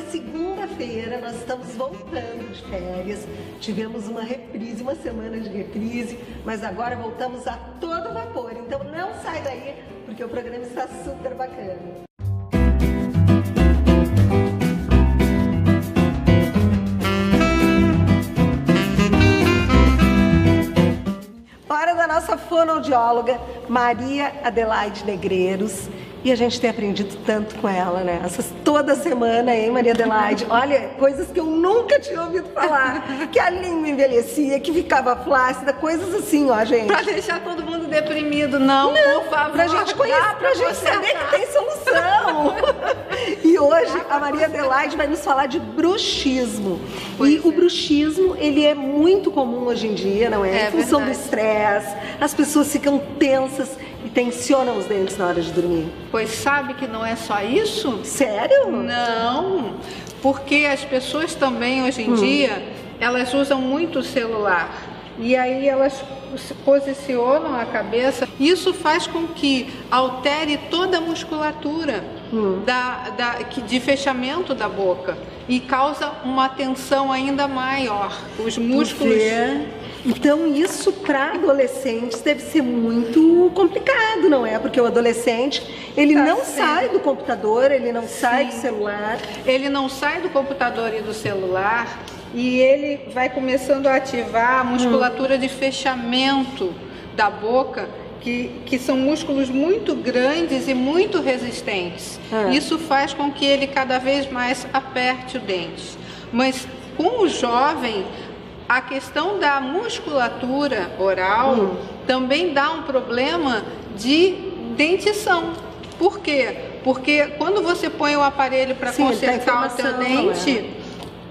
segunda-feira, nós estamos voltando de férias. Tivemos uma reprise, uma semana de reprise, mas agora voltamos a todo vapor. Então não sai daí, porque o programa está super bacana. Hora da nossa fonoaudióloga, Maria Adelaide Negreiros. E a gente tem aprendido tanto com ela, né? Toda semana, hein, Maria Adelaide? Olha, coisas que eu nunca tinha ouvido falar. Que a língua envelhecia, que ficava flácida, coisas assim, ó, gente. Pra deixar todo mundo deprimido, não, por favor. Pra gente conhecer, pra gente saber que tem solução. E hoje a Maria Adelaide vai nos falar de bruxismo. O bruxismo, ele é muito comum hoje em dia, não é? Em função do estresse, as pessoas ficam tensas e tensionam os dentes na hora de dormir. Pois sabe que não é só isso? Sério? Não, porque as pessoas também hoje em dia, elas usam muito o celular. E aí elas posicionam a cabeça. Isso faz com que altere toda a musculatura de fechamento da boca e causa uma tensão ainda maior. Os músculos... Então isso para adolescentes deve ser muito complicado, não é? Porque o adolescente, ele não sai do computador, ele não sai do celular. Ele não sai do computador e do celular e ele vai começando a ativar a musculatura de fechamento da boca, que são músculos muito grandes e muito resistentes. Isso faz com que ele cada vez mais aperte o dente. Mas com o jovem, a questão da musculatura oral também dá um problema de dentição. Por quê? Porque quando você põe o aparelho para consertar o teu dente,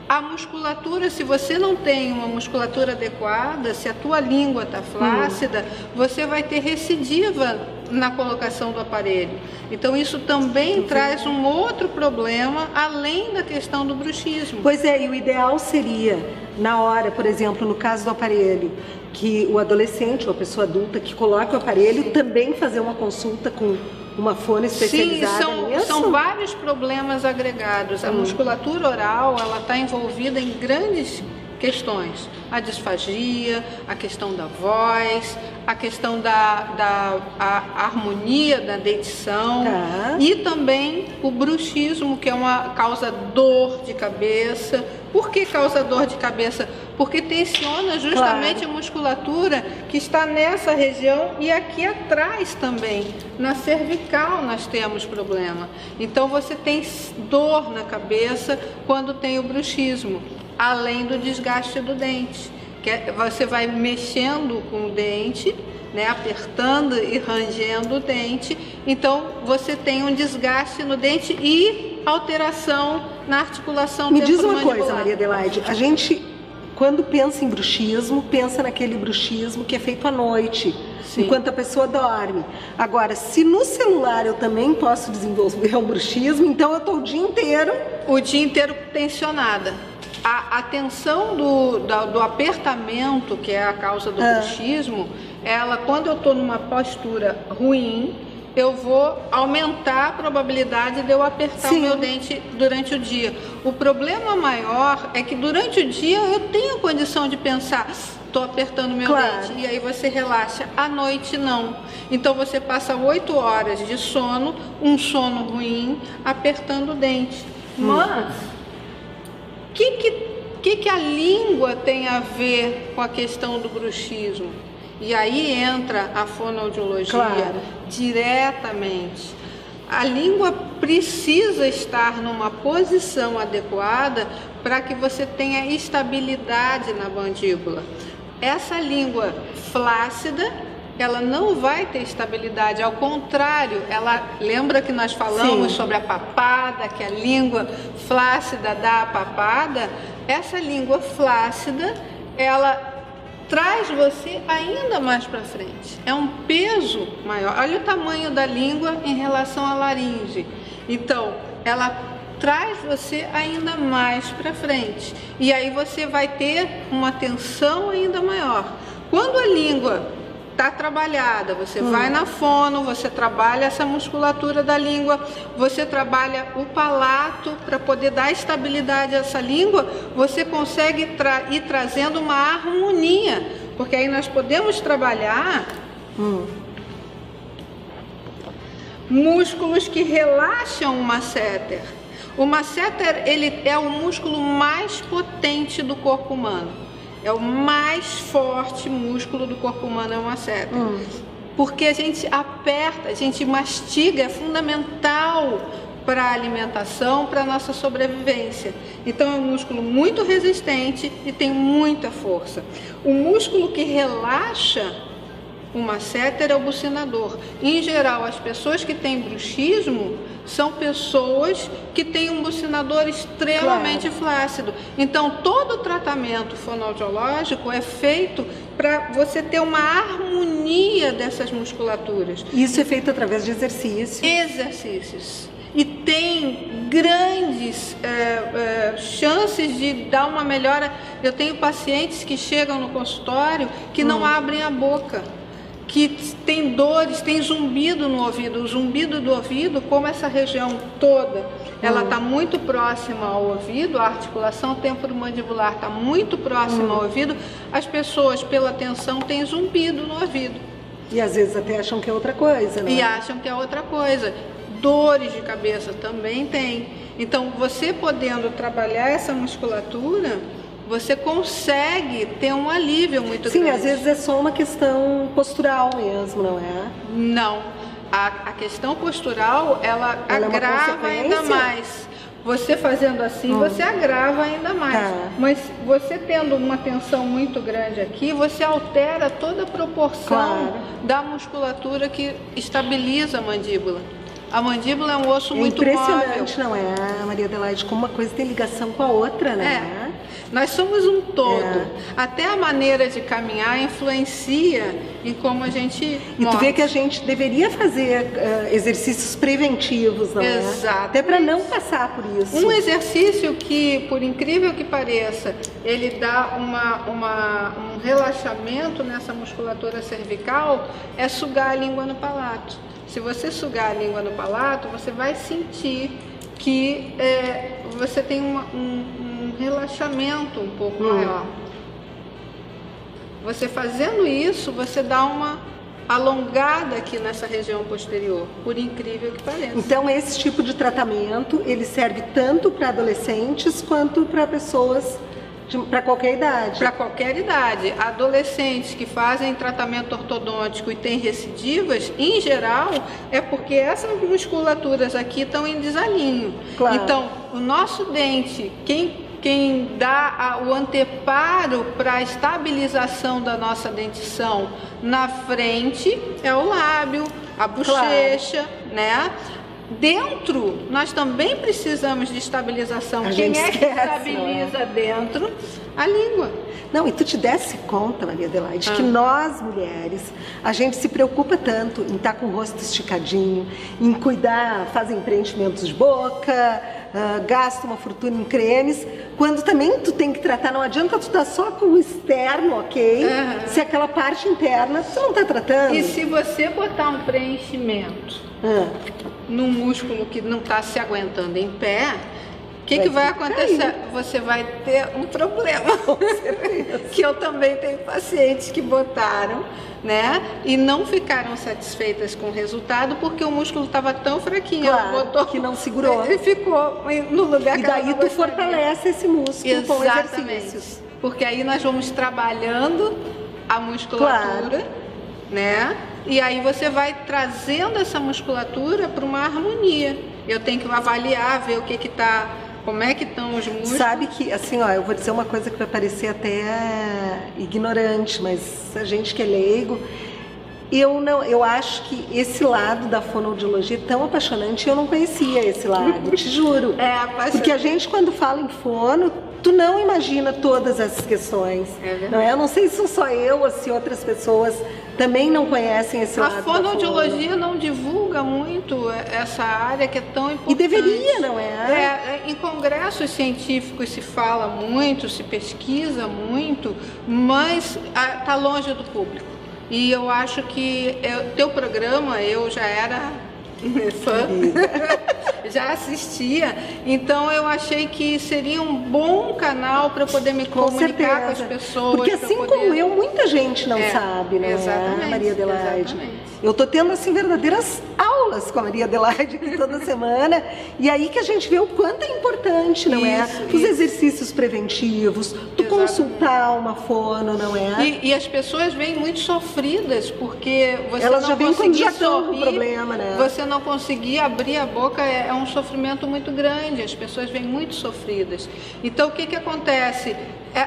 a musculatura, se você não tem uma musculatura adequada, se a tua língua está flácida, você vai ter recidiva na colocação do aparelho. Então isso também traz um outro problema, além da questão do bruxismo. Pois é, e o ideal seria, na hora, por exemplo, no caso do aparelho, que o adolescente ou a pessoa adulta que coloque o aparelho também fazer uma consulta com uma fono especializada. Sim, são vários problemas agregados. A musculatura oral, ela está envolvida em grandes questões. A disfagia, a questão da voz, a questão da harmonia da dentição e também o bruxismo, que é uma causa dor de cabeça. Por que causa dor de cabeça? Porque tensiona justamente a musculatura que está nessa região e aqui atrás também. Na cervical nós temos problema. Então você tem dor na cabeça quando tem o bruxismo, além do desgaste do dente. Você vai mexendo com o dente, né, apertando e rangendo o dente, então você tem um desgaste no dente e alteração na articulação temporomandibular. Me diz uma coisa, Maria Adelaide, a gente, quando pensa em bruxismo, pensa naquele bruxismo que é feito à noite, enquanto a pessoa dorme. Agora, se no celular eu também posso desenvolver um bruxismo, então eu estou o dia inteiro... O dia inteiro tensionada. A tensão do apertamento, que é a causa do bruxismo, ela, quando eu estou numa postura ruim, eu vou aumentar a probabilidade de eu apertar o meu dente durante o dia. O problema maior é que durante o dia eu tenho condição de pensar, estou apertando meu dente, e aí você relaxa. À noite não. Então você passa 8 horas de sono, um sono ruim, apertando o dente. Mas o que a língua tem a ver com a questão do bruxismo? E aí entra a fonoaudiologia diretamente. A língua precisa estar numa posição adequada para que você tenha estabilidade na mandíbula. Essa língua flácida, ela não vai ter estabilidade, ao contrário, ela lembra que nós falamos sobre a papada, que a língua flácida dá a papada. Essa língua flácida, ela traz você ainda mais para frente. É um peso maior. Olha o tamanho da língua em relação à laringe. Então, ela traz você ainda mais para frente. E aí você vai ter uma tensão ainda maior. Quando a língua está trabalhada, você vai na fono, você trabalha essa musculatura da língua, você trabalha o palato para poder dar estabilidade a essa língua, você consegue ir trazendo uma harmonia, porque aí nós podemos trabalhar músculos que relaxam o masseter. O masseter, ele é o músculo mais potente do corpo humano. É o mais forte músculo do corpo humano, é o masseter. Porque a gente aperta, a gente mastiga, é fundamental para a alimentação, para a nossa sobrevivência. Então é um músculo muito resistente e tem muita força. O músculo que relaxa o masseter é o bucinador. Em geral, as pessoas que têm bruxismo são pessoas que têm um bucinador extremamente flácido. Então, todo o tratamento fonoaudiológico é feito para você ter uma harmonia dessas musculaturas. Isso é feito através de exercícios. Exercícios. E tem grandes chances de dar uma melhora. Eu tenho pacientes que chegam no consultório que não abrem a boca, que tem dores, tem zumbido no ouvido. O zumbido do ouvido, como essa região toda, ela está muito próxima ao ouvido, a articulação temporomandibular está muito próxima ao ouvido, as pessoas, pela tensão, têm zumbido no ouvido. E às vezes até acham que é outra coisa, né? E acham que é outra coisa. Dores de cabeça também tem. Então, você podendo trabalhar essa musculatura, você consegue ter um alívio muito grande. Sim, às vezes é só uma questão postural mesmo, não é? Não. A questão postural, ela agrava ainda mais. Você fazendo assim, você agrava ainda mais. Mas você tendo uma tensão muito grande aqui, você altera toda a proporção da musculatura que estabiliza a mandíbula. A mandíbula é um osso muito móvel. Impressionante, não é, Maria Adelaide, como uma coisa tem ligação com a outra, né? Nós somos um todo. Até a maneira de caminhar influencia em como a gente E tu vê que a gente deveria fazer exercícios preventivos, não é? Exato. Até para não passar por isso. Um exercício que, por incrível que pareça, ele dá um relaxamento nessa musculatura cervical, é sugar a língua no palato. Se você sugar a língua no palato, você vai sentir que você tem um relaxamento um pouco maior. Você fazendo isso, você dá uma alongada aqui nessa região posterior, por incrível que pareça. Então, esse tipo de tratamento, ele serve tanto para adolescentes quanto para pessoas para qualquer idade. Para qualquer idade. Adolescentes que fazem tratamento ortodôntico e têm recidivas, em geral, é porque essas musculaturas aqui estão em desalinho. Claro. Então, o nosso dente, quem dá o anteparo para a estabilização da nossa dentição na frente é o lábio, a bochecha, né? Dentro, nós também precisamos de estabilização. Quem é que estabiliza dentro? A língua. Não, e tu te desse conta, Maria Adelaide, que nós, mulheres, a gente se preocupa tanto em estar com o rosto esticadinho, em cuidar, fazer preenchimentos de boca, gasta uma fortuna em cremes, quando também tu tem que tratar, não adianta tu estar só com o externo, ok? Se aquela parte interna tu não está tratando. E se você botar um preenchimento num músculo que não está se aguentando em pé, o que vai acontecer? Você vai ter um problema. Com certeza. Que eu também tenho pacientes que botaram, né? E não ficaram satisfeitas com o resultado porque o músculo estava tão fraquinho. Claro, ela botou, que não segurou. Ele ficou no lugar e que ela daí não tu gostaria. fortalece esse músculo com exercícios. Porque aí nós vamos trabalhando a musculatura, né? E aí você vai trazendo essa musculatura para uma harmonia. Eu tenho que avaliar, ver o que está, como é que estão os músculos. Sabe que, assim, ó, eu vou dizer uma coisa que vai parecer até ignorante, mas a gente que é leigo, eu acho que esse lado da fonoaudiologia é tão apaixonante, eu não conhecia esse lado, te juro. É apaixonante. Porque a gente, quando fala em fono, tu não imagina todas essas questões. Não é? Eu não sei se sou só eu ou se outras pessoas também não conhecem esse lado. A fonoaudiologia não divulga muito essa área que é tão importante. E deveria, não é? Em congressos científicos se fala muito, se pesquisa muito, mas está longe do público. E eu acho que teu programa, eu já era fã, já assistia, então eu achei que seria um bom canal para poder me comunicar com as pessoas. Porque assim como eu, muita gente não sabe, não é, Maria Adelaide? Exatamente. Eu tô tendo assim verdadeiras aulas com a Maria Adelaide aqui toda semana, e aí que a gente vê o quanto é importante, não é? Os exercícios preventivos, tu consultar uma fono, não é? E as pessoas vêm muito sofridas, porque você elas não já vêm quando já sorrir, estão com problema, né? Você não conseguir abrir a boca é um sofrimento muito grande, as pessoas vêm muito sofridas. Então o que que acontece?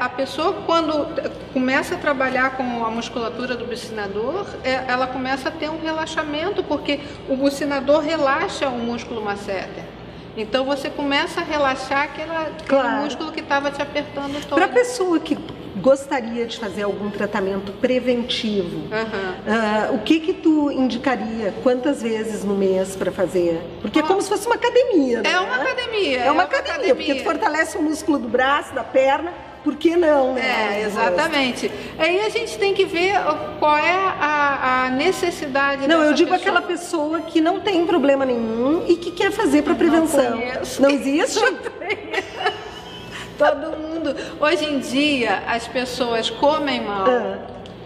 A pessoa, quando começa a trabalhar com a musculatura do bucinador, ela começa a ter um relaxamento, porque o bucinador relaxa o músculo masseter. Então você começa a relaxar aquele músculo que estava te apertando todo. Para a pessoa que gostaria de fazer algum tratamento preventivo, o que tu indicaria? Quantas vezes no mês para fazer? Porque é como se fosse uma academia, né? É uma academia. É uma academia, porque tu fortalece o músculo do braço, da perna. Por que não, né? Exatamente. Aí a gente tem que ver qual é a necessidade dessa eu digo pessoa. Aquela pessoa que não tem problema nenhum e que quer fazer para prevenção. Não existe? Todo mundo. Hoje em dia, as pessoas comem mal,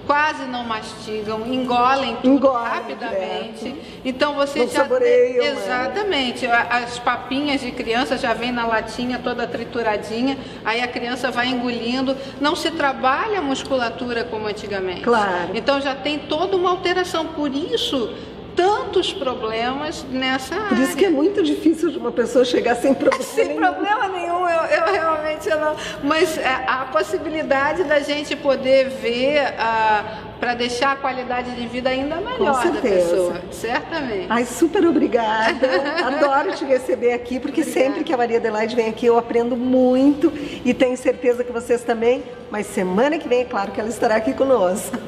quase não mastigam, engolem tudo rapidamente. Direto. Então você não já saboreiam, exatamente. As papinhas de criança já vem na latinha toda trituradinha, aí a criança vai engolindo. Não se trabalha a musculatura como antigamente. Claro. Então já tem toda uma alteração. Por isso, tantos problemas nessa área. Por isso que é muito difícil de uma pessoa chegar sem problema sem problema nenhum, eu realmente não. Mas a possibilidade da gente poder ver para deixar a qualidade de vida ainda melhor da pessoa, certamente. Ai, super obrigada. Adoro te receber aqui, porque sempre que a Maria Adelaide vem aqui eu aprendo muito e tenho certeza que vocês também. Mas semana que vem, é claro que ela estará aqui conosco.